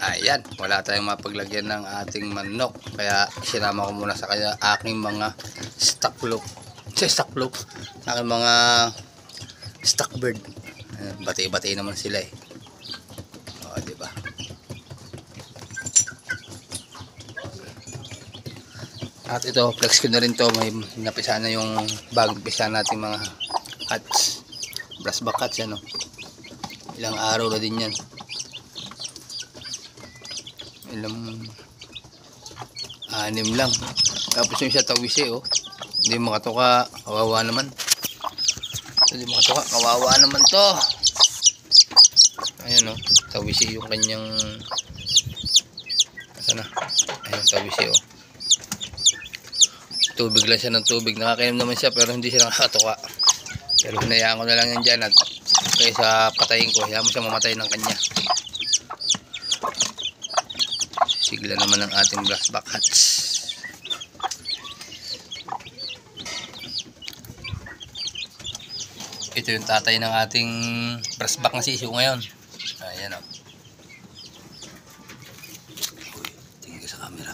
Ayan, wala tayong mapaglagyan ng ating manok. Kaya sinama ko muna sa kanya aking mga stock loop. Aking mga stock bird. Bati-bati naman sila eh. O, diba? At ito, flex ko na rin to. May napisa na yung bagong pisa natin mga hats. Brassback hats yan o. Ilang araw na din yan. Anim lang. Tapos yung siya tawisi oh. Hindi makatuka, kawawa naman. Hindi makatuka, kawawa naman to. Ayan oh, tawisi yung kanyang asa na? Ayan tawisi oh. Tubig lang siya ng tubig. Nakakainom naman siya pero hindi siya nakakatuka. Pero hinayaan ko na lang yan dyan at kaysa patayin ko, hayaan mo siya mamatay ng kanya. Sigla naman ng ating brassback hats. Ito yung tatay ng ating brassback na sisiw ngayon. Ayan o. Tingin ka sa camera.